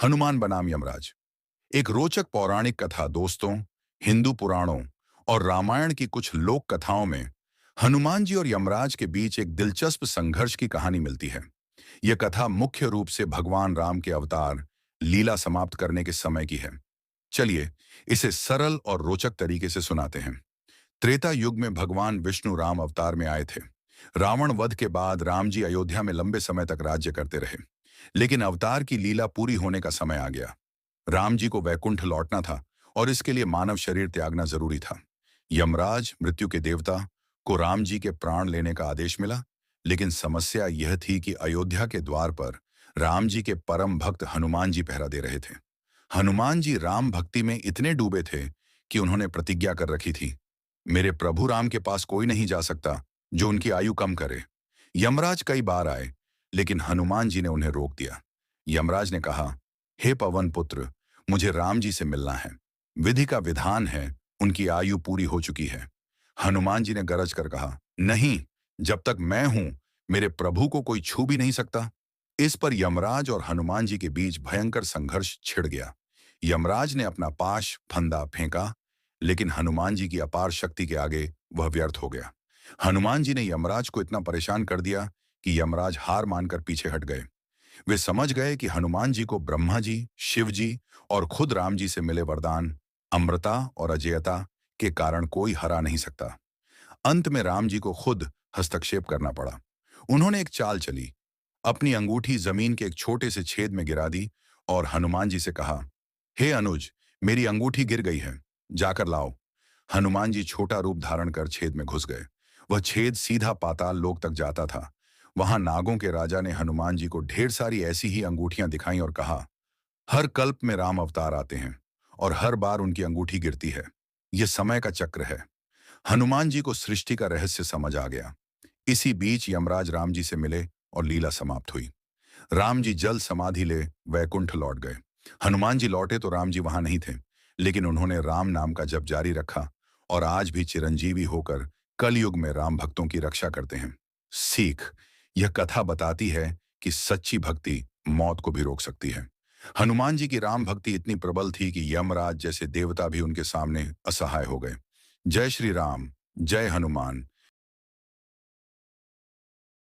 हनुमान बनाम यमराज। एक रोचक पौराणिक कथा दोस्तों। हिंदू पुराणों और रामायण की कुछ लोक कथाओं में हनुमान जी और यमराज के बीच एक दिलचस्प संघर्ष की कहानी मिलती है। यह कथा मुख्य रूप से भगवान राम के अवतार लीला समाप्त करने के समय की है। चलिए इसे सरल और रोचक तरीके से सुनाते हैं। त्रेता युग में भगवान विष्णु राम अवतार में आए थे। रावण वध के बाद राम जी अयोध्या में लंबे समय तक राज्य करते रहे, लेकिन अवतार की लीला पूरी होने का समय आ गया। राम जी को वैकुंठ लौटना था और इसके लिए मानव शरीर त्यागना जरूरी था। यमराज, मृत्यु के देवता, को राम जी के प्राण लेने का आदेश मिला, लेकिन समस्या यह थी कि अयोध्या के द्वार पर राम जी के परम भक्त हनुमान जी पहरा दे रहे थे। हनुमान जी राम भक्ति में इतने डूबे थे कि उन्होंने प्रतिज्ञा कर रखी थी, मेरे प्रभु राम के पास कोई नहीं जा सकता जो उनकी आयु कम करे। यमराज कई बार आए, लेकिन हनुमान जी ने उन्हें रोक दिया। यमराज ने कहा, हे पवन पुत्र, मुझे राम जी से मिलना है। विधि का विधान है, उनकी आयु पूरी हो चुकी है। हनुमान जी ने गरज कर कहा, नहीं, जब तक मैं हूं मेरे प्रभु को कोई छू भी नहीं सकता। इस पर यमराज और हनुमान जी के बीच भयंकर संघर्ष छिड़ गया। यमराज ने अपना पाश फंदा फेंका, लेकिन हनुमान जी की अपार शक्ति के आगे वह व्यर्थ हो गया। हनुमान जी ने यमराज को इतना परेशान कर दिया कि यमराज हार मानकर पीछे हट गए। वे समझ गए कि हनुमान जी को ब्रह्मा जी, शिव जी और खुद राम जी से मिले वरदान अमृता और अजेयता के कारण कोई हरा नहीं सकता। अंत में राम जी को खुद हस्तक्षेप करना पड़ा। उन्होंने एक चाल चली, अपनी अंगूठी जमीन के एक छोटे से छेद में गिरा दी और हनुमान जी से कहा, हे अनुज, मेरी अंगूठी गिर गई है, जाकर लाओ। हनुमान जी छोटा रूप धारण कर छेद में घुस गए। वह छेद सीधा पाताल लोक तक जाता था। वहां नागों के राजा ने हनुमान जी को ढेर सारी ऐसी ही अंगूठियां दिखाई और कहा, हर कल्प में राम अवतार आते हैं और हर बार उनकी अंगूठी गिरती है। यह समय का चक्र है। हनुमान जी को सृष्टि का रहस्य समझ आ गया। इसी बीच यमराज राम जी से मिले और लीला समाप्त हुई। राम जी जल समाधि ले वैकुंठ लौट गए। हनुमान जी लौटे तो राम जी वहां नहीं थे, लेकिन उन्होंने राम नाम का जप जारी रखा और आज भी चिरंजीवी होकर कलयुग में राम भक्तों की रक्षा करते हैं। सीख, यह कथा बताती है कि सच्ची भक्ति मौत को भी रोक सकती है। हनुमान जी की राम भक्ति इतनी प्रबल थी कि यमराज जैसे देवता भी उनके सामने असहाय हो गए। जय श्री राम, जय हनुमान।